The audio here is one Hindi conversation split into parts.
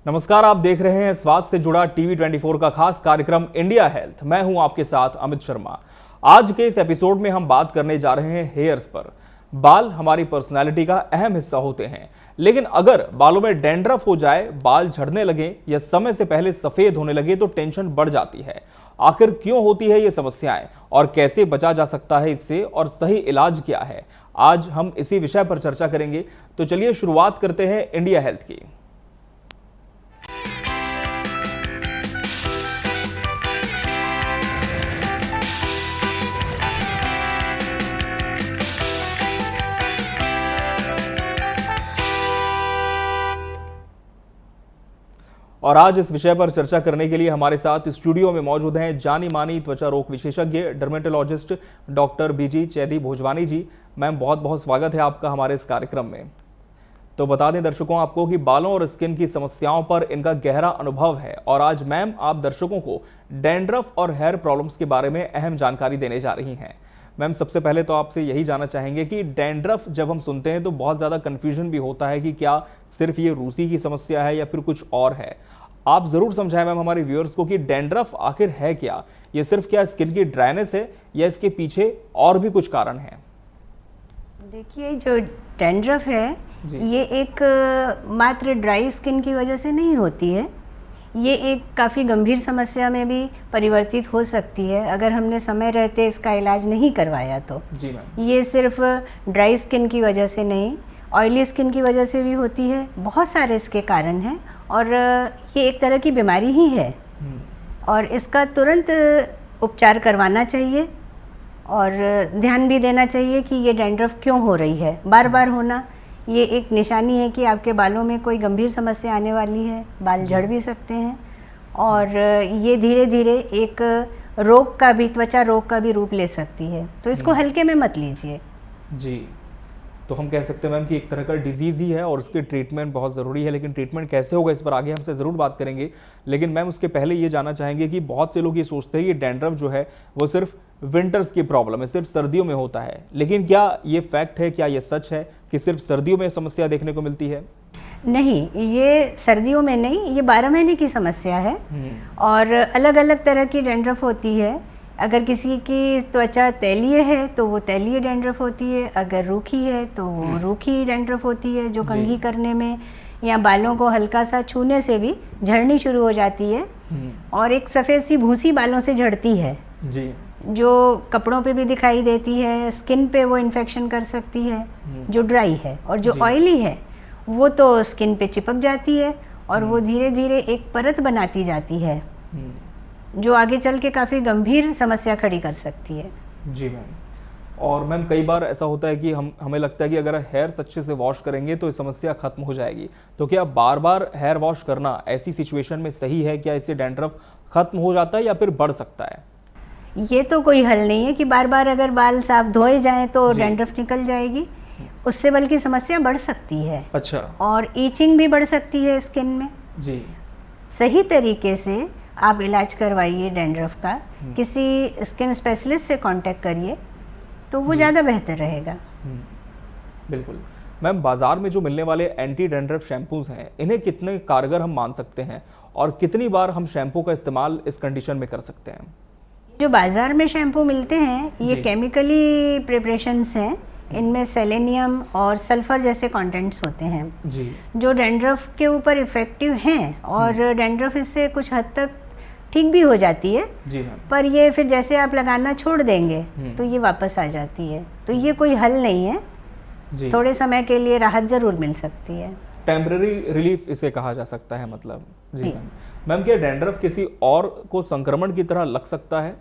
नमस्कार, आप देख रहे हैं स्वास्थ्य से जुड़ा टीवी 24 का खास कार्यक्रम इंडिया हेल्थ। मैं हूं आपके साथ अमित शर्मा। आज के इस एपिसोड में हम बात करने जा रहे हैं हेयर्स पर। बाल हमारी पर्सनैलिटी का अहम हिस्सा होते हैं, लेकिन अगर बालों में डैंड्रफ हो जाए, बाल झड़ने लगे या समय से पहले सफेद होने लगे तो टेंशन बढ़ जाती है। आखिर क्यों होती है ये समस्याएं और कैसे बचा जा सकता है इससे, और सही इलाज क्या है, आज हम इसी विषय पर चर्चा करेंगे। तो चलिए शुरुआत करते हैं इंडिया हेल्थ की। और आज इस विषय पर चर्चा करने के लिए हमारे साथ स्टूडियो में मौजूद हैं जानी मानी त्वचा रोग विशेषज्ञ डर्मेटोलॉजिस्ट डॉक्टर बीजी चैदी भोजवानी जी। मैम, बहुत बहुत स्वागत है आपका हमारे इस कार्यक्रम में। तो बता दें दर्शकों आपको कि बालों और स्किन की समस्याओं पर इनका गहरा अनुभव है, और आज मैम आप दर्शकों को डैंड्रफ और हेयर प्रॉब्लम्स के बारे में अहम जानकारी देने जा रही हैं। मैम, सबसे पहले तो आपसे यही जानना चाहेंगे कि डैंड्रफ जब हम सुनते हैं तो बहुत ज़्यादा कन्फ्यूजन भी होता है कि क्या सिर्फ ये रूसी की समस्या है या फिर कुछ और है। आप ज़रूर समझाएं मैम हमारे व्यूअर्स को कि डैंड्रफ आखिर है क्या। ये सिर्फ क्या स्किन की ड्राइनेस है या इसके पीछे और भी कुछ कारण है? देखिए, जो डैंड्रफ है ये एक मात्र ड्राई स्किन की वजह से नहीं होती है। ये एक काफ़ी गंभीर समस्या में भी परिवर्तित हो सकती है अगर हमने समय रहते इसका इलाज नहीं करवाया तो। जी मैम। ये सिर्फ ड्राई स्किन की वजह से नहीं, ऑयली स्किन की वजह से भी होती है। बहुत सारे इसके कारण हैं और ये एक तरह की बीमारी ही है और इसका तुरंत उपचार करवाना चाहिए और ध्यान भी देना चाहिए कि ये डैंड्रफ क्यों हो रही है। बार बार होना ये एक निशानी है कि आपके बालों में कोई गंभीर समस्या आने वाली है। बाल झड़ भी सकते हैं और ये धीरे धीरे एक रोग का भी, त्वचा रोग का भी रूप ले सकती है, तो इसको हल्के में मत लीजिए। जी, तो हम कह सकते हैं मैम कि एक तरह का डिजीज़ ही है और उसकी ट्रीटमेंट बहुत ज़रूरी है, लेकिन ट्रीटमेंट कैसे होगा इस पर आगे हमसे ज़रूर बात करेंगे। लेकिन मैम उसके पहले ये जानना चाहेंगे कि बहुत से लोग ये सोचते हैं कि डैंड्रफ जो है वो सिर्फ विंटर्स की प्रॉब्लम है, सिर्फ सर्दियों में होता है, लेकिन क्या ये फैक्ट है, क्या ये सच है कि सिर्फ सर्दियों में समस्या देखने को मिलती है? नहीं, ये सर्दियों में नहीं, ये 12 महीने की समस्या है और अलग अलग तरह की डैंड्रफ होती है। अगर किसी की त्वचा तैलीय है तो वो तैलीय डैंड्रफ होती है, अगर रूखी है तो वो रूखी डैंड्रफ होती है जो कंघी करने में या बालों को हल्का सा छूने से भी झड़नी शुरू हो जाती है। और एक सफ़ेद सी भूसी बालों से झड़ती है जी, जो कपड़ों पे भी दिखाई देती है, स्किन पे वो इन्फेक्शन कर सकती है जो ड्राई है। और जो ऑयली है वो तो स्किन पे चिपक जाती है और वो धीरे धीरे एक परत बनाती जाती है जो आगे चल के काफ़ी गंभीर समस्या खड़ी कर सकती है। जी मैम। और मैम कई बार ऐसा होता है कि हमें लगता है कि अगर हेयर्स अच्छे से वॉश करेंगे तो ये समस्या खत्म हो जाएगी, तो क्या बार बार हेयर वॉश करना ऐसी सिचुएशन में सही है? क्या इससे डैंड्रफ खत्म हो जाता है या फिर बढ़ सकता है? ये तो कोई हल नहीं है कि बार बार अगर बाल साफ धोए जाएं तो डैंड्रफ निकल जाएगी। उससे बल्कि समस्या बढ़ सकती है। अच्छा। और ईचिंग भी बढ़ सकती है स्किन में। जी। सही तरीके से आप इलाज करवाइए डैंड्रफ का, किसी स्किन स्पेशलिस्ट से कांटेक्ट करिए तो वो ज़्यादा बेहतर रहेगा। बिल्कुल। मैम, बाजार में जो मिलने वाले एंटी डैंड्रफ शैम्पूज हैं, इन्हें कितने कारगर हम मान सकते हैं और कितनी बार हम शैम्पू का इस्तेमाल इस कंडीशन में कर सकते हैं? जो बाजार में शैम्पू मिलते हैं ये केमिकली प्रिपरेशंस हैं, इनमें सेलेनियम और सल्फर जैसे कंटेंट्स होते हैं जी, जो डैंड्रफ के ऊपर इफेक्टिव हैं और डैंड्रफ इससे कुछ हद तक ठीक भी हो जाती है। जी मैम। पर ये फिर जैसे आप लगाना छोड़ देंगे तो ये वापस आ जाती है, तो ये कोई हल नहीं है जी। थोड़े समय के लिए राहत जरूर मिल सकती है, टेम्पररी रिलीफ इसे कहा जा सकता है मतलब। जी मैम, क्या डैंड्रफ किसी और को संक्रमण की तरह लग सकता है?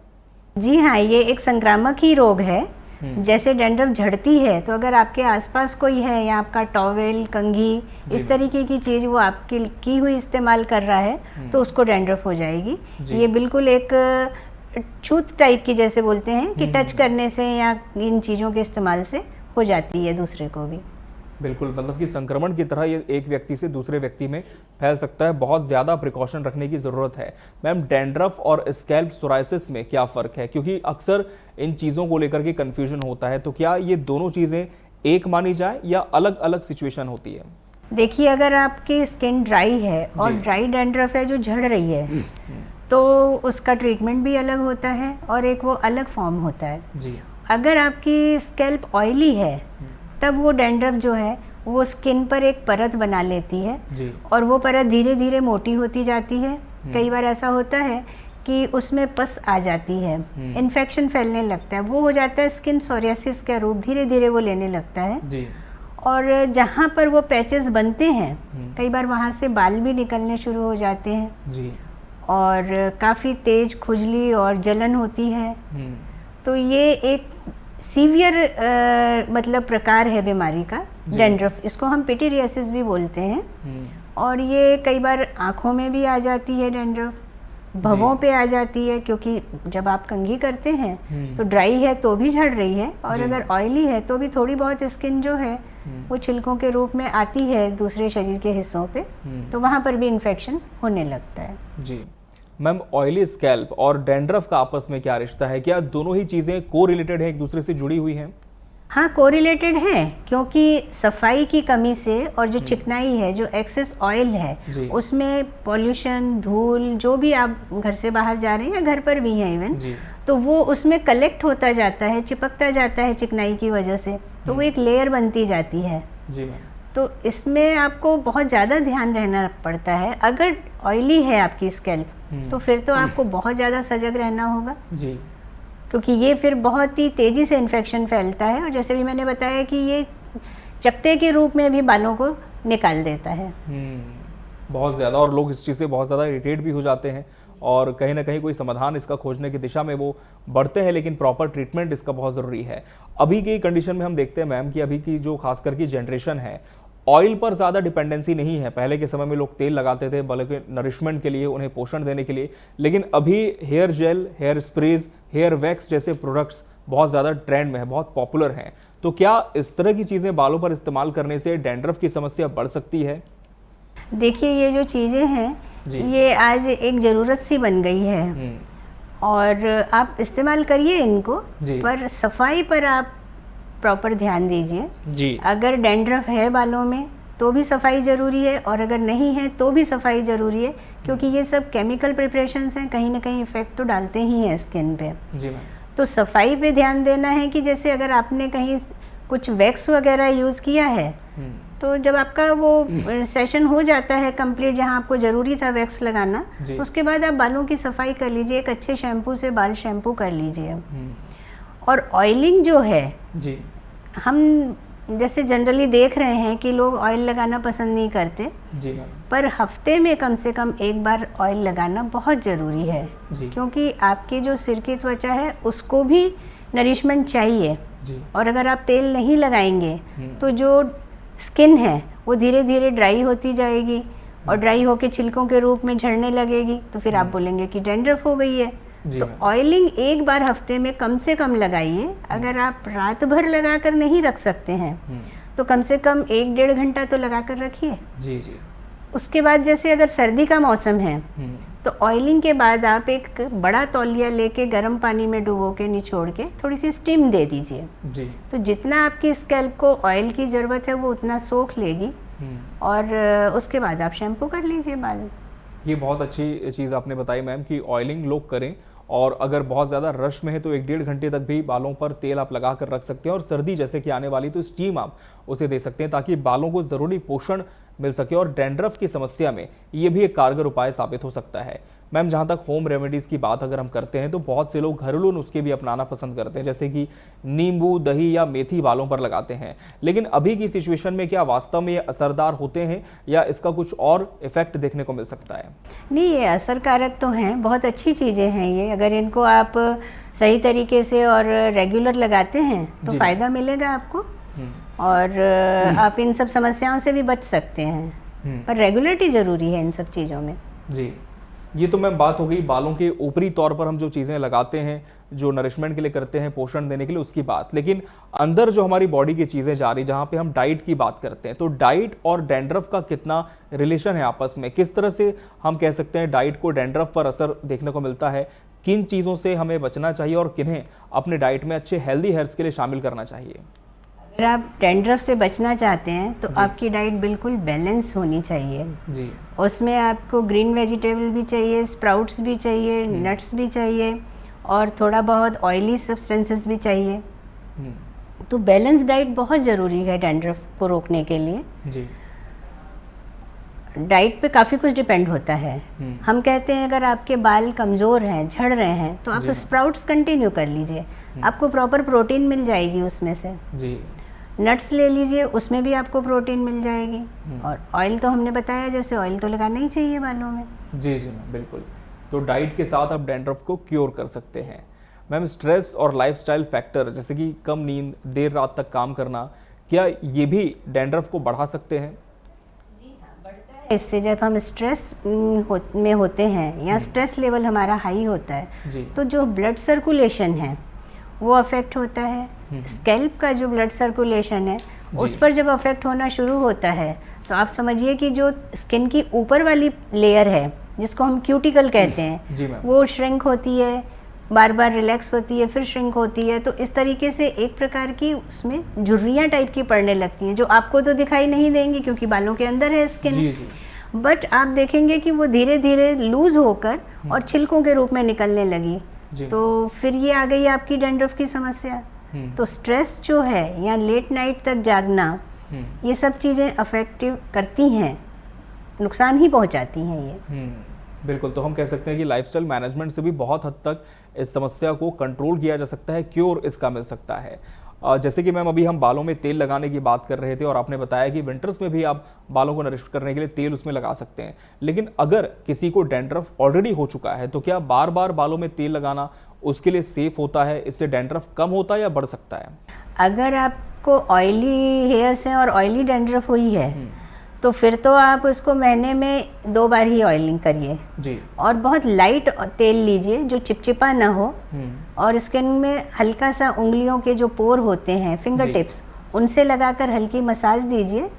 जी हाँ, ये एक संक्रामक ही रोग है। जैसे डैंड्रफ झड़ती है तो अगर आपके आसपास कोई है या आपका टॉवेल, कंघी, इस तरीके की चीज़ वो आपकी की हुई इस्तेमाल कर रहा है तो उसको डैंड्रफ हो जाएगी। ये बिल्कुल एक छूत टाइप की, जैसे बोलते हैं कि टच करने से या इन चीज़ों के इस्तेमाल से हो जाती है दूसरे को भी। बिल्कुल, मतलब कि संक्रमण की तरह ये एक व्यक्ति से दूसरे व्यक्ति में फैल सकता है। बहुत ज़्यादा प्रिकॉशन रखने की ज़रूरत है। मैम, डैंड्रफ और स्कैल्प सोराइसिस में क्या फ़र्क है? क्योंकि अक्सर इन चीज़ों को लेकर के कन्फ्यूजन होता है, तो क्या ये दोनों चीज़ें एक मानी जाए या अलग अलग सिचुएशन होती है? देखिए, अगर आपकी स्किन ड्राई है और जी। ड्राई डैंड्रफ है जो झड़ रही है, तो उसका ट्रीटमेंट भी अलग होता है और एक वो अलग फॉर्म होता है। जी। अगर आपकी स्कैल्प ऑयली है, तब वो डैंड्रफ जो है वो स्किन पर एक परत बना लेती है जी। और वो परत धीरे धीरे मोटी होती जाती है। कई बार ऐसा होता है कि उसमें पस आ जाती है, इन्फेक्शन फैलने लगता है, वो हो जाता है स्किन सोरियासिस का रूप, धीरे धीरे वो लेने लगता है। जी। और जहाँ पर वो पैचेस बनते हैं, कई बार वहाँ से बाल भी निकलने शुरू हो जाते हैं जी। और काफ़ी तेज खुजली और जलन होती है। तो ये एक सीवियर मतलब प्रकार है बीमारी का, डैंड्रफ। इसको हम पिटीरियासिस भी बोलते हैं। और ये कई बार आँखों में भी आ जाती है डैंड्रफ, भवों पे आ जाती है, क्योंकि जब आप कंघी करते हैं तो ड्राई है तो भी झड़ रही है, और अगर ऑयली है तो भी थोड़ी बहुत स्किन जो है वो छिलकों के रूप में आती है दूसरे शरीर के हिस्सों पे, तो वहाँ पर भी इन्फेक्शन होने लगता है। जी मैम, ऑयली स्कैल्प और डैंड्रफ का आपस में क्या रिश्ता है? क्या दोनों ही चीज़ें को रिलेटेड हैं, एक दूसरे से जुड़ी हुई हैं? हाँ, कोरिलेटेड है, क्योंकि सफाई की कमी से और जो चिकनाई है, जो एक्सेस ऑयल है, उसमें पॉल्यूशन, धूल, जो भी आप घर से बाहर जा रहे हैं या घर पर भी हैं इवन, तो वो उसमें कलेक्ट होता जाता है, चिपकता जाता है चिकनाई की वजह से, तो वो एक लेयर बनती जाती है। जी मैम। तो इसमें आपको बहुत ज़्यादा ध्यान रहना पड़ता है। अगर ऑयली है आपकी स्कैल्प, तो फिर तो आपको बहुत ज़्यादा सजग रहना होगा जी, क्योंकि ये फिर बहुत ही तेज़ी से इन्फेक्शन फैलता है, और जैसे भी मैंने बताया कि ये चकते के रूप में भी बालों को निकाल देता है। बहुत ज़्यादा, और लोग इस चीज़ से बहुत ज़्यादा इरिटेट भी हो जाते हैं और कहीं ना कहीं कोई समाधान इसका खोजने की दिशा में वो बढ़ते हैं, लेकिन प्रॉपर ट्रीटमेंट इसका बहुत ज़रूरी है। अभी की कंडीशन में हम देखते हैं मैम कि अभी की जो खासकर की जनरेशन है, ऑयल पर ज़्यादा डिपेंडेंसी नहीं है। पहले के समय में लोग तेल लगाते थे बल्कि नरिशमेंट के लिए, उन्हें पोषण देने के लिए, लेकिन अभी hair gel, hair sprays, hair wax जैसे प्रोडक्ट्स बहुत ज़्यादा ट्रेंड में है, बहुत पॉपुलर हैं। तो क्या इस तरह की चीज़ें बालों पर इस्तेमाल करने से डैंड्रफ की समस्या बढ़ सकती है? देखिए, ये जो चीज़ें हैं ये आज एक ज़रूरत सी बन गई है, और आप इस्तेमाल करिए इनको, पर सफाई पर आप प्रॉपर ध्यान दीजिए जी। अगर डैंड्रफ है बालों में तो भी सफाई ज़रूरी है, और अगर नहीं है तो भी सफाई ज़रूरी है, क्योंकि ये सब केमिकल प्रिपरेशंस हैं, कहीं ना कहीं इफ़ेक्ट तो डालते ही हैं स्किन पे। जी मैम। तो सफाई पे ध्यान देना है कि जैसे अगर आपने कहीं कुछ वैक्स वगैरह यूज़ किया है, तो जब आपका वो सेशन हो जाता है कंप्लीट, जहाँ आपको ज़रूरी था वैक्स लगाना, तो उसके बाद आप बालों की सफाई कर लीजिए, एक अच्छे शैम्पू से बाल शैम्पू कर लीजिए। और ऑयलिंग जो है जी, हम जैसे जनरली देख रहे हैं कि लोग ऑयल लगाना पसंद नहीं करते जी, पर हफ्ते में कम से कम एक बार ऑयल लगाना बहुत ज़रूरी है जी। क्योंकि आपके जो सिर की त्वचा है उसको भी नरिशमेंट चाहिए जी। और अगर आप तेल नहीं लगाएंगे तो जो स्किन है वो धीरे धीरे ड्राई होती जाएगी, और ड्राई होके छिलकों के रूप में झड़ने लगेगी, तो फिर आप बोलेंगे कि डैंड्रफ हो गई है। तो ऑयलिंग एक बार हफ्ते में कम से कम लगाइए। अगर आप रात भर लगाकर नहीं रख सकते हैं तो कम से कम 1-1.5 घंटा तो लगाकर रखिए जी जी। उसके बाद जैसे अगर सर्दी का मौसम है तो ऑयलिंग के बाद आप एक बड़ा तौलिया लेके गर्म पानी में डुबो के निचोड़ के थोड़ी सी स्टीम दे दीजिए जी। तो जितना आपकी स्कैल्प को ऑयल की ज़रूरत है वो उतना सोख लेगी, और उसके बाद आप शैम्पू कर लीजिए बाल। ये बहुत अच्छी चीज़ आपने बताई मैम कि ऑयलिंग लोग करें, और अगर बहुत ज़्यादा रश में है तो 1-1.5 घंटे तक भी बालों पर तेल आप लगा कर रख सकते हैं, और सर्दी जैसे कि आने वाली तो स्टीम आप उसे दे सकते हैं ताकि बालों को ज़रूरी पोषण मिल सके, और डैंड्रफ की समस्या में ये भी एक कारगर उपाय साबित हो सकता है। मैम, जहाँ तक होम रेमेडीज़ की बात अगर हम करते हैं तो बहुत से लोग घरेलू नुस्खे भी अपनाना पसंद करते हैं, जैसे कि नींबू, दही या मेथी बालों पर लगाते हैं, लेकिन अभी की सिचुएशन में क्या वास्तव में ये असरदार होते हैं या इसका कुछ और इफेक्ट देखने को मिल सकता है? नहीं, ये असरकारक तो हैं, बहुत अच्छी चीज़ें हैं ये। अगर इनको आप सही तरीके से और रेगुलर लगाते हैं तो फ़ायदा मिलेगा आपको, और आप इन सब समस्याओं से भी बच सकते हैं, पर रेगुलरिटी ज़रूरी है इन सब चीज़ों में जी। ये तो मैम बात हो गई बालों के ऊपरी तौर पर हम जो चीज़ें लगाते हैं, जो नरिशमेंट के लिए करते हैं, पोषण देने के लिए, उसकी बात। लेकिन अंदर जो हमारी बॉडी की चीज़ें जा रही, जहाँ पे हम डाइट की बात करते हैं, तो डाइट और डैंड्रफ का कितना रिलेशन है आपस में? किस तरह से हम कह सकते हैं डाइट को डैंड्रफ पर असर देखने को मिलता है? किन चीज़ों से हमें बचना चाहिए और किन्हें अपने डाइट में अच्छे हेल्दी हेयर्स के लिए शामिल करना चाहिए? अगर आप डैंड्रफ से बचना चाहते हैं तो आपकी डाइट बिल्कुल बैलेंस होनी चाहिए। जी। उसमें आपको ग्रीन वेजिटेबल भी चाहिए, स्प्राउट्स भी चाहिए, नट्स भी चाहिए और थोड़ा बहुत ऑयली सब्सटेंसेस भी चाहिए। तो बैलेंस डाइट बहुत ज़रूरी है डैंड्रफ को रोकने के लिए। जी। डाइट पे काफ़ी कुछ डिपेंड होता है। हम कहते हैं अगर आपके बाल कमज़ोर हैं, झड़ रहे हैं, तो आप स्प्राउट्स कंटिन्यू कर लीजिए, आपको प्रॉपर प्रोटीन मिल जाएगी उसमें से। जी। नट्स ले लीजिए, उसमें भी आपको प्रोटीन मिल जाएगी। और ऑयल तो हमने बताया, जैसे ऑयल तो लगाना ही चाहिए बालों में। जी जी मैम, बिल्कुल। तो डाइट के साथ आप डैंड्रफ को क्योर कर सकते हैं। मैम, स्ट्रेस और लाइफस्टाइल फैक्टर जैसे कि कम नींद, देर रात तक काम करना, क्या ये भी डैंड्रफ को बढ़ा सकते हैं? जी हाँ, बढ़ता है इससे। जब हम स्ट्रेस में होते हैं या स्ट्रेस लेवल हमारा हाई होता है तो जो ब्लड सर्कुलेशन है वो अफेक्ट होता है। स्कैल्प का जो ब्लड सर्कुलेशन है उस पर जब अफेक्ट होना शुरू होता है तो आप समझिए कि जो स्किन की ऊपर वाली लेयर है जिसको हम क्यूटिकल कहते हैं वो श्रिंक होती है, बार बार रिलैक्स होती है, फिर श्रिंक होती है। तो इस तरीके से एक प्रकार की उसमें झुर्रियाँ टाइप की पड़ने लगती हैं, जो आपको तो दिखाई नहीं देंगी क्योंकि बालों के अंदर है स्किन, बट आप देखेंगे कि वो धीरे धीरे लूज होकर और छिलकों के रूप में निकलने लगी। तो फिर ये आ गई आपकी डैंड्रफ की समस्या। तो स्ट्रेस जो है या लेट नाइट तक जागना, ये सब चीज़ें अफेक्टिव करती हैं, नुकसान ही पहुंचाती हैं ये। बिल्कुल। तो हम कह सकते हैं कि लाइफस्टाइल मैनेजमेंट से भी बहुत हद तक इस समस्या को कंट्रोल किया जा सकता है, क्योर इसका मिल सकता है। जैसे कि मैम अभी हम बालों में तेल लगाने की बात कर रहे थे और आपने बताया कि विंटर्स में भी आप बालों को नरिश करने के लिए तेल उसमें लगा सकते हैं, लेकिन अगर किसी को डैंड्रफ ऑलरेडी हो चुका है तो क्या बार बार बालों में तेल लगाना उसके लिए सेफ होता है? इससे डैंड्रफ कम होता है या बढ़ सकता है? अगर आपको ऑयली हेयर्स हैं और ऑयली डैंड्रफ हुई है तो फिर तो आप उसको महीने में 2 बार ही ऑयलिंग करिए जी। और बहुत लाइट तेल लीजिए जो चिपचिपा ना हो, और स्किन में हल्का सा उंगलियों के जो पोर होते हैं, फिंगर टिप्स, उनसे लगाकर हल्की मसाज दीजिए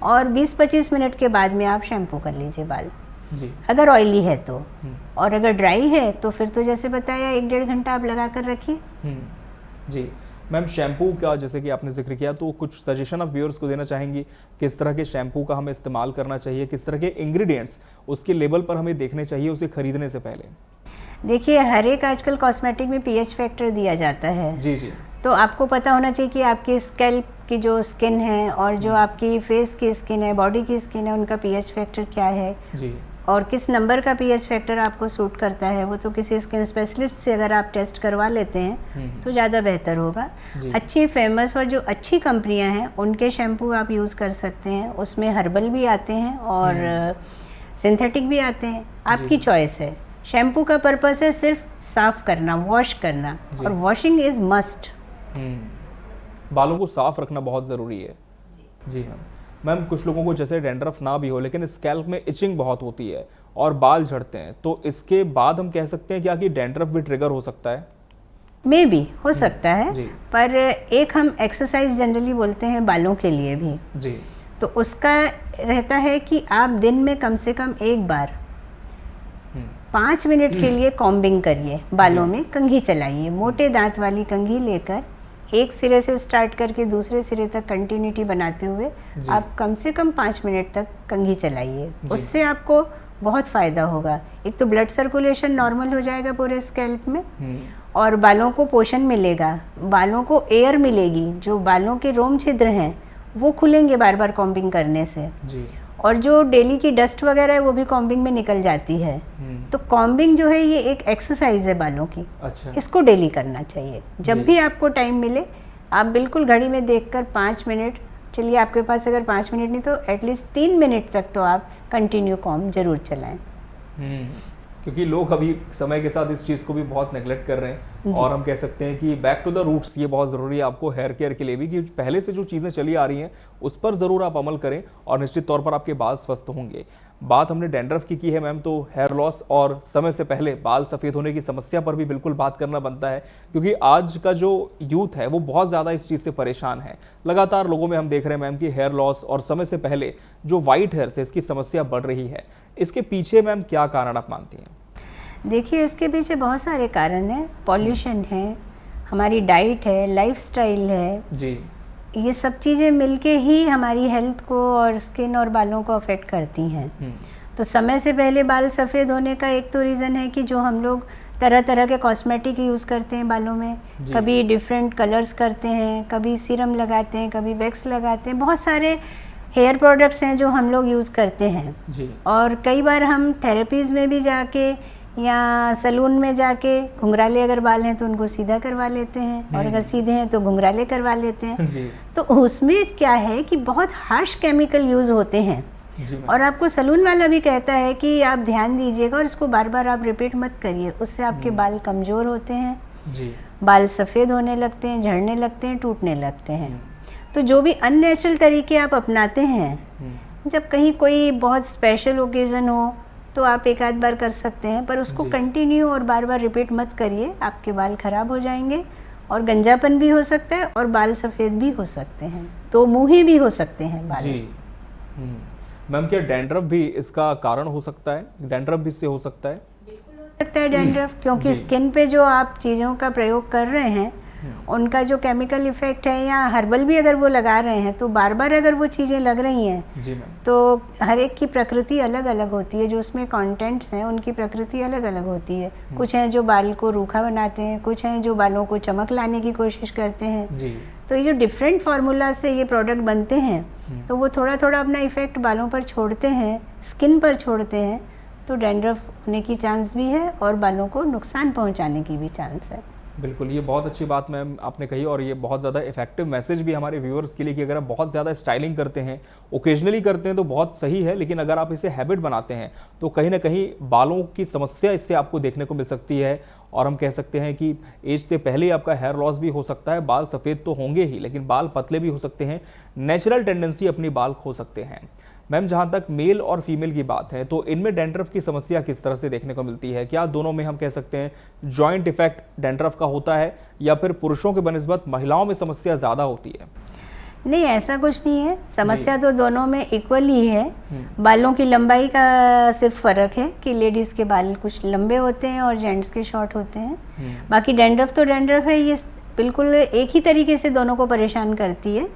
और 20-25 मिनट के बाद में आप शैम्पू कर लीजिए बाल जी। अगर ऑयली है तो। और अगर ड्राई है तो फिर तो जैसे बताया 1-1.5 घंटा आप लगा कर रखिए जी। मैम, शैम्पू का जैसे कि आपने जिक्र किया, तो कुछ सजेशन आप व्यूअर्स को देना चाहेंगी किस तरह के शैम्पू का हमें इस्तेमाल करना चाहिए, किस तरह के इंग्रेडिएंट्स उसके लेबल पर हमें देखने चाहिए उसे खरीदने से पहले? देखिए, हर एक आजकल कॉस्मेटिक में पीएच फैक्टर दिया जाता है जी जी। तो आपको पता होना चाहिए कि आपकी स्कैल्प की जो स्किन है और जो आपकी फेस की स्किन है, बॉडी की स्किन है, उनका पीएच फैक्टर क्या है जी, और किस नंबर का पीएच फैक्टर आपको सूट करता है। वो तो किसी स्किन स्पेशलिस्ट से अगर आप टेस्ट करवा लेते हैं तो ज़्यादा बेहतर होगा। अच्छी फेमस और जो अच्छी कंपनियां हैं उनके शैम्पू आप यूज़ कर सकते हैं। उसमें हर्बल भी आते हैं और सिंथेटिक भी आते हैं, आपकी चॉइस है। शैम्पू का पर्पस है सिर्फ साफ करना, वॉश करना, और वॉशिंग इज़ मस्ट। बालों को साफ रखना बहुत ज़रूरी है जी। हाँ मैम, कुछ लोगों को जैसे डैंड्रफ ना भी हो लेकिन स्कैल्प में इचिंग बहुत होती है और बाल झड़ते हैं, तो इसके बाद हम कह सकते हैं क्या कि डैंड्रफ भी ट्रिगर हो सकता है? मे बी हो सकता है जी। पर एक हम एक्सरसाइज जनरली बोलते हैं बालों के लिए भी जी, तो उसका रहता है कि आप दिन में कम से कम एक बार 5 मिनट के लिए कॉम्बिंग करिए, बालों में कंघी चलाइए, मोटे दांत वाली कंघी लेकर एक सिरे से स्टार्ट करके दूसरे सिरे तक कंटिन्यूटी बनाते हुए आप कम से कम 5 मिनट तक कंघी चलाइए। उससे आपको बहुत फ़ायदा होगा। एक तो ब्लड सर्कुलेशन नॉर्मल हो जाएगा पूरे स्कैल्प में, और बालों को पोषण मिलेगा, बालों को एयर मिलेगी, जो बालों के रोम छिद्र हैं वो खुलेंगे बार बार कॉम्बिंग करने से जी। और जो डेली की डस्ट वगैरह है वो भी कॉम्बिंग में निकल जाती है। तो कॉम्बिंग जो है ये एक एक्सरसाइज है बालों की। अच्छा। इसको डेली करना चाहिए। जब भी आपको टाइम मिले आप बिल्कुल घड़ी में देखकर 5 मिनट, चलिए आपके पास अगर 5 मिनट नहीं तो एटलीस्ट 3 मिनट तक तो आप कंटिन्यू कॉम्ब जरूर चलाएं। क्योंकि लोग अभी समय के साथ इस चीज़ को भी बहुत नेगलेक्ट कर रहे हैं, और हम कह सकते हैं कि बैक टू द रूट्स ये बहुत ज़रूरी है आपको हेयर केयर के लिए भी, कि पहले से जो चीज़ें चली आ रही हैं उस पर ज़रूर आप अमल करें और निश्चित तौर पर आपके बाल स्वस्थ होंगे। बात हमने डैंड्रफ की है मैम, तो हेयर लॉस और समय से पहले बाल सफ़ेद होने की समस्या पर भी बिल्कुल बात करना बनता है, क्योंकि आज का जो यूथ है वो बहुत ज़्यादा इस चीज़ से परेशान है। लगातार लोगों में हम देख रहे हैं मैम कि हेयर लॉस और समय से पहले जो वाइट हेयर से इसकी समस्या बढ़ रही है। इसके पीछे मैम क्या कारण आप मानती हैं? देखिए, इसके पीछे बहुत सारे कारण हैं। पॉल्यूशन है, हमारी डाइट है, लाइफस्टाइल है जी, ये सब चीज़ें मिलके ही हमारी हेल्थ को और स्किन और बालों को अफेक्ट करती हैं। तो समय से पहले बाल सफ़ेद होने का एक तो रीज़न है कि जो हम लोग तरह तरह के कॉस्मेटिक यूज़ करते हैं बालों में, कभी डिफरेंट कलर्स करते हैं, कभी सीरम लगाते हैं, कभी वैक्स लगाते हैं, बहुत सारे हेयर प्रोडक्ट्स हैं जो हम लोग यूज़ करते हैं जी। और कई बार हम थेरेपीज़ में भी जाके या सैलून में जाके घुंघराले अगर बाल हैं तो उनको सीधा करवा लेते हैं और अगर सीधे हैं तो घुंघराले करवा लेते हैं जी। तो उसमें क्या है कि बहुत हार्श केमिकल यूज़ होते हैं और आपको सैलून वाला भी कहता है कि आप ध्यान दीजिएगा और इसको बार बार आप रिपीट मत करिए, उससे आपके बाल कमज़ोर होते हैं जी। बाल सफ़ेद होने लगते हैं, झड़ने लगते हैं, टूटने लगते हैं। तो जो भी अननेचुरल तरीके आप अपनाते हैं, जब कहीं कोई बहुत स्पेशल ओकेज़न हो तो आप एक आध बार कर सकते हैं, पर उसको कंटिन्यू और बार बार रिपीट मत करिए, आपके बाल ख़राब हो जाएंगे और गंजापन भी हो सकता है और बाल सफ़ेद भी हो सकते हैं, तो मुँहे भी हो सकते हैं बाल। मैम क्या डैंड्रफ भी इसका कारण हो सकता है? डैंड्रफ भी इससे हो सकता है? बिल्कुल हो सकता है डैंड्रफ, क्योंकि स्किन पे जो आप चीज़ों का प्रयोग कर रहे हैं उनका जो केमिकल इफेक्ट है या हर्बल भी अगर वो लगा रहे हैं तो बार बार अगर वो चीज़ें लग रही हैं जी मैम, तो हर एक की प्रकृति अलग अलग होती है, जो उसमें कंटेंट्स हैं उनकी प्रकृति अलग अलग होती है। कुछ हैं जो बाल को रूखा बनाते हैं, कुछ हैं जो बालों को चमक लाने की कोशिश करते हैं जी। तो ये जो डिफरेंट फार्मूला से ये प्रोडक्ट बनते हैं तो वो थोड़ा थोड़ा अपना इफेक्ट बालों पर छोड़ते हैं, स्किन पर छोड़ते हैं, तो डैंड्रफ होने की चांस भी है और बालों को नुकसान पहुंचाने की भी चांस है। बिल्कुल, ये बहुत अच्छी बात मैम आपने कही और ये बहुत ज़्यादा इफेक्टिव मैसेज भी हमारे व्यूअर्स के लिए कि अगर आप बहुत ज़्यादा स्टाइलिंग करते हैं, ओकेजनली करते हैं तो बहुत सही है, लेकिन अगर आप इसे हैबिट बनाते हैं तो कहीं ना कहीं बालों की समस्या इससे आपको देखने को मिल सकती है और हम कह सकते हैं कि एज से पहले ही आपका हेयर लॉस भी हो सकता है। बाल सफ़ेद तो होंगे ही, लेकिन बाल पतले भी हो सकते हैं, नेचुरल टेंडेंसी अपनी बाल खो सकते हैं। मैम जहाँ तक मेल और फीमेल की बात है तो इनमें डैंड्रफ की समस्या किस तरह से देखने को मिलती है? क्या दोनों में हम कह सकते हैं जॉइंट इफेक्ट डैंड्रफ का होता है या फिर पुरुषों के बनिस्बत महिलाओं में समस्या ज़्यादा होती है? नहीं, ऐसा कुछ नहीं है, समस्या तो दोनों में इक्वल ही है। बालों की लंबाई का सिर्फ फ़र्क है कि लेडीज़ के बाल कुछ लंबे होते हैं और जेंट्स के शॉर्ट होते हैं। बाकी डैंड्रफ तो डैंड्रफ है, ये बिल्कुल एक ही तरीके से दोनों को परेशान करती है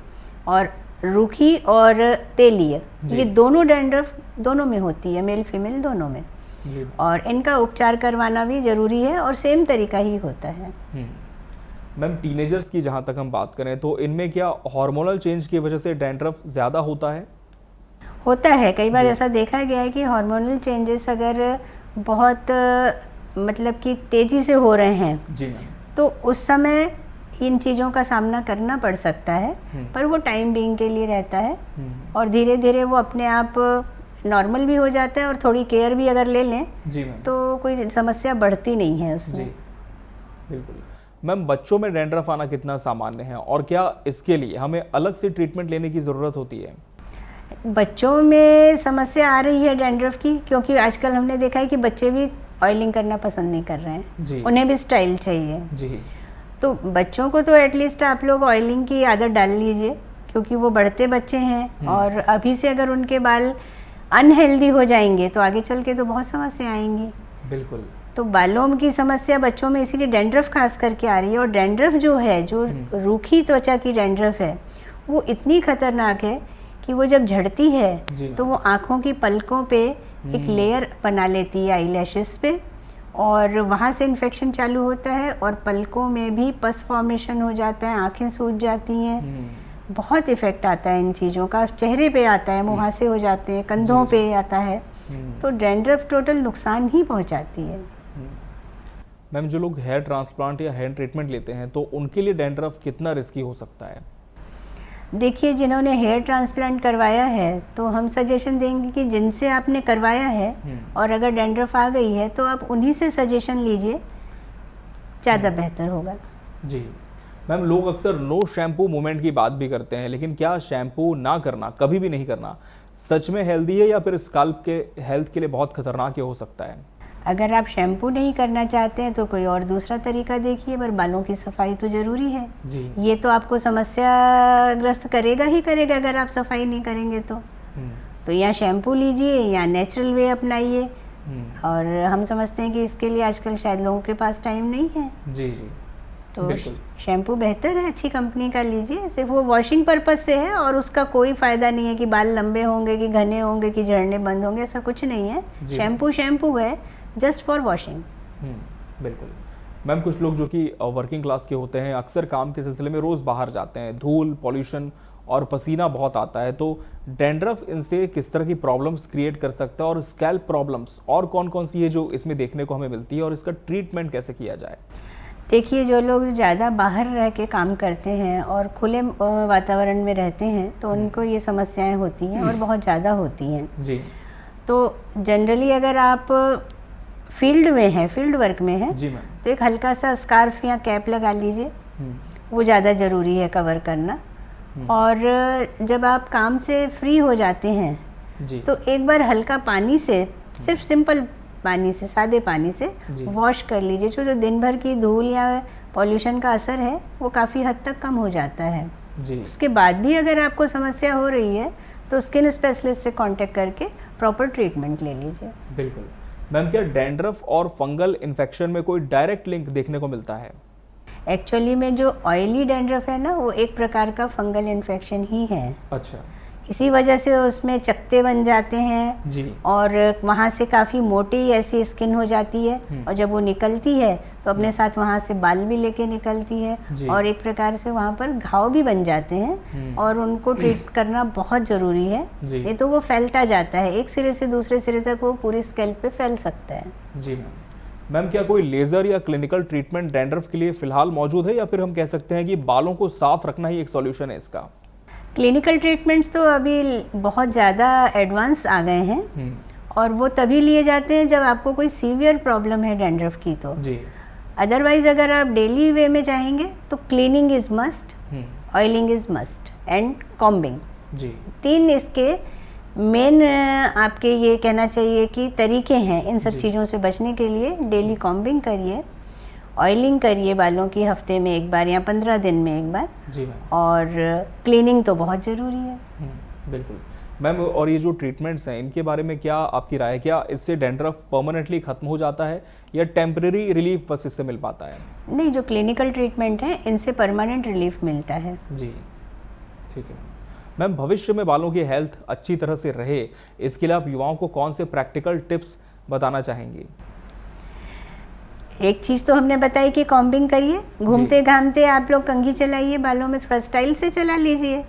और रूखी और तेलीय, ये दोनों डैंड्रफ दोनों में होती है, मेल फीमेल दोनों में जी। और इनका उपचार करवाना भी ज़रूरी है और सेम तरीका ही होता है। मैम टीनेजर्स की जहाँ तक हम बात करें तो इनमें क्या हार्मोनल चेंज की वजह से डैंड्रफ ज़्यादा होता है? होता है, कई बार ऐसा देखा गया है कि हार्मोनल चेंजेस अगर बहुत मतलब कि तेज़ी से हो रहे हैं जी मैम, तो उस समय इन चीज़ों का सामना करना पड़ सकता है, पर वो टाइम बीइंग के लिए रहता है और धीरे धीरे वो अपने आप नॉर्मल भी हो जाता है और थोड़ी केयर भी अगर ले लें जी तो कोई समस्या बढ़ती नहीं है उसमें जी। बिल्कुल मैम, बच्चों में डैंड्रफ आना कितना सामान्य है और क्या इसके लिए हमें अलग से ट्रीटमेंट लेने की ज़रूरत होती है? बच्चों में समस्या आ रही है डैंड्रफ की, क्योंकि आजकल हमने देखा है कि बच्चे भी ऑयलिंग करना पसंद नहीं कर रहे हैं जी। उन्हें भी स्टाइल चाहिए जी। तो बच्चों को तो एटलीस्ट आप लोग ऑयलिंग की आदत डाल लीजिए, क्योंकि वो बढ़ते बच्चे हैं और अभी से अगर उनके बाल अनहेल्दी हो जाएंगे तो आगे चल के तो बहुत समस्या आएंगी। बिल्कुल, तो बालों की समस्या बच्चों में इसीलिए डैंड्रफ खास करके आ रही है। और डैंड्रफ जो है, जो रूखी त्वचा की डैंड्रफ है, वो इतनी खतरनाक है कि वो जब झड़ती है तो वो आँखों की पलकों पे एक लेयर बना लेती है, आईलैशेस पे, और वहाँ से इन्फेक्शन चालू होता है और पलकों में भी पस फॉर्मेशन हो जाता है, आँखें सूज जाती हैं, बहुत इफेक्ट आता है इन चीज़ों का, चेहरे पे आता है, मुहासे हो जाते हैं, कंधों पे आता है, तो डैंड्रफ टोटल नुकसान ही पहुँचाती है। मैम जो लोग हेयर ट्रांसप्लांट या हेयर ट्रीटमेंट लेते हैं तो उनके लिए डैंड्रफ कितना रिस्की हो सकता है? देखिए, जिन्होंने हेयर ट्रांसप्लांट करवाया है तो हम सजेशन देंगे कि जिनसे आपने करवाया है और अगर डैंड्रफ आ गई है तो आप उन्हीं से सजेशन लीजिए, ज़्यादा बेहतर होगा जी। मैम लोग अक्सर नो शैम्पू मूवमेंट की बात भी करते हैं, लेकिन क्या शैम्पू ना करना, कभी भी नहीं करना, सच में हेल्दी है या फिर स्काल्प के हेल्थ के लिए बहुत खतरनाक हो सकता है? अगर आप शैम्पू नहीं करना चाहते हैं तो कोई और दूसरा तरीका देखिए, पर बालों की सफाई तो ज़रूरी है जी। ये तो आपको समस्याग्रस्त करेगा ही करेगा अगर आप सफाई नहीं करेंगे तो या शैम्पू लीजिए या नेचुरल वे अपनाइए। और हम समझते हैं कि इसके लिए आजकल शायद लोगों के पास टाइम नहीं है जी जी। तो बिल्कुल। शैम्पू बेहतर है, अच्छी कंपनी का लीजिए। सिर्फ वो वॉशिंग पर्पस से है और उसका कोई फ़ायदा नहीं है कि बाल लंबे होंगे कि घने होंगे कि झड़ने बंद होंगे, ऐसा कुछ नहीं है। जी। शैम्पू शैम्पू है, जस्ट फॉर वॉशिंग। बिल्कुल। मैम, कुछ लोग जो कि वर्किंग क्लास के होते हैं, अक्सर काम के सिलसिले में रोज़ बाहर जाते हैं, धूल, पॉल्यूशन और पसीना बहुत आता है, तो डैंड्रफ इनसे किस तरह की प्रॉब्लम्स क्रिएट कर सकता है, और स्कैल्प प्रॉब्लम्स और कौन कौन सी है जो इसमें देखने को हमें मिलती है, और इसका ट्रीटमेंट कैसे किया जाए? देखिए, जो लोग ज़्यादा बाहर रह के काम करते हैं और खुले वातावरण में रहते हैं तो उनको ये समस्याएं होती हैं और बहुत ज़्यादा होती हैं। जी। तो जनरली अगर आप फील्ड में हैं, फील्ड वर्क में हैं, जी मैम। तो एक हल्का सा स्कार्फ या कैप लगा लीजिए, वो ज़्यादा ज़रूरी है कवर करना। और जब आप काम से फ्री हो जाते हैं जी। तो एक बार हल्का पानी से, सिर्फ सिंपल पानी से, सादे पानी से वॉश कर लीजिए। जो दिन भर की धूल या पॉल्यूशन का असर है वो काफ़ी हद तक कम हो जाता है जी। उसके बाद भी अगर आपको समस्या हो रही है तो स्किन स्पेशलिस्ट से कांटेक्ट करके प्रॉपर ट्रीटमेंट ले लीजिए। बिल्कुल। मैम, क्या डैंड्रफ और फंगल इन्फेक्शन में कोई डायरेक्ट लिंक देखने को मिलता है? एक्चुअली में जो ऑयली डैंड्रफ है ना, वो एक प्रकार का फंगल इन्फेक्शन ही है। अच्छा। इसी वजह से उसमें चकत्ते बन जाते हैं जी। और वहाँ से काफ़ी मोटी ऐसी स्किन हो जाती है, और जब वो निकलती है तो अपने साथ वहाँ से बाल भी लेके निकलती है, और एक प्रकार से वहाँ पर घाव भी बन जाते हैं और उनको ट्रीट करना बहुत ज़रूरी है। ये तो वो फैलता जाता है, एक सिरे से दूसरे सिरे तक वो पूरी स्कैल्प पे फैल सकता है। जी मैम, क्या कोई लेज़र या क्लिनिकल ट्रीटमेंट डैंड्रफ के लिए फ़िलहाल मौजूद है, या फिर हम कह सकते हैं कि बालों को साफ रखना ही एक सॉल्यूशन है इसका? क्लिनिकल ट्रीटमेंट्स तो अभी बहुत ज़्यादा एडवांस आ गए हैं और वो तभी लिए जाते हैं जब आपको कोई सीवियर प्रॉब्लम है डैंड्रफ की तो। जी। अदरवाइज अगर आप डेली वे में जाएंगे तो cleaning is must, oiling is must and combing. जी। 3 इसके मेन आपके ये कहना चाहिए कि तरीके हैं इन सब चीज़ों से बचने के लिए। डेली कॉम्बिंग करिए, ऑयलिंग करिए बालों की हफ्ते में एक बार या 15 दिन में एक बार। जी मैम। और क्लीनिंग तो बहुत ज़रूरी है। बिल्कुल मैम, और ये जो ट्रीटमेंट्स हैं इनके बारे में क्या आपकी राय है? क्या इससे डैंड्रफ परमानेंटली खत्म हो जाता है या टेम्परेरी रिलीफ बस इससे मिल पाता है? नहीं, जो क्लिनिकल ट्रीटमेंट है इनसे परमानेंट रिलीफ मिलता है। जी, ठीक है मैम। भविष्य में बालों की हेल्थ अच्छी तरह से रहे, इसके लिए आप युवाओं को कौन से प्रैक्टिकल टिप्स बताना चाहेंगी? एक चीज़ तो हमने बताई कि कॉम्बिंग करिए, घूमते घामते आप लोग कंघी चलाइए, बालों में थोड़ा स्टाइल से चला लीजिए।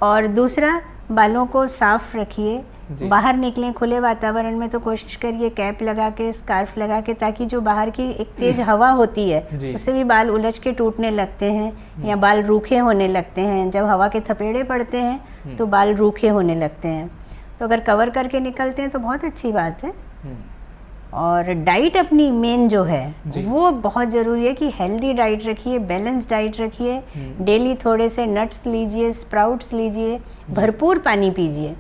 और दूसरा, बालों को साफ रखिए। बाहर निकलें खुले वातावरण में तो कोशिश करिए कैप लगा के, स्कार्फ लगा के, ताकि जो बाहर की एक तेज हवा होती है उससे भी बाल उलझ के टूटने लगते हैं या बाल रूखे होने लगते हैं। जब हवा के थपेड़े पड़ते हैं तो बाल रूखे होने लगते हैं। तो अगर कवर करके निकलते हैं तो बहुत अच्छी बात है। और डाइट अपनी मेन जो है वो बहुत ज़रूरी है कि हेल्दी डाइट रखिए, बैलेंस डाइट रखिए। डेली थोड़े से नट्स लीजिए, स्प्राउट्स लीजिए, भरपूर पानी पीजिए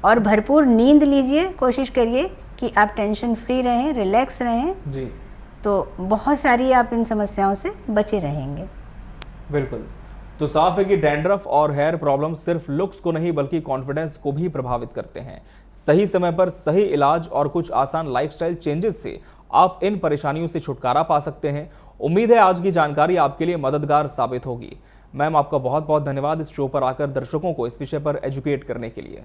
और भरपूर नींद लीजिए। कोशिश करिए कि आप टेंशन फ्री रहें, रिलैक्स रहें जी। तो बहुत सारी आप इन समस्याओं से बचे रहेंगे। बिल्कुल। तो साफ है कि डैंड्रफ और हेयर प्रॉब्लम सिर्फ लुक्स को नहीं बल्कि कॉन्फिडेंस को भी प्रभावित करते हैं। सही समय पर सही इलाज और कुछ आसान लाइफस्टाइल चेंजेस से आप इन परेशानियों से छुटकारा पा सकते हैं। उम्मीद है आज की जानकारी आपके लिए मददगार साबित होगी। मैम, आपका बहुत बहुत धन्यवाद इस शो पर आकर दर्शकों को इस विषय पर एजुकेट करने के लिए।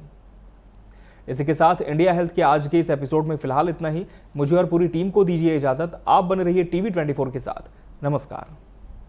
इसी के साथ इंडिया हेल्थ के आज के इस एपिसोड में फिलहाल इतना ही। मुझे और पूरी टीम को दीजिए इजाजत। आप बने रहिए टीवी 24 के साथ। नमस्कार।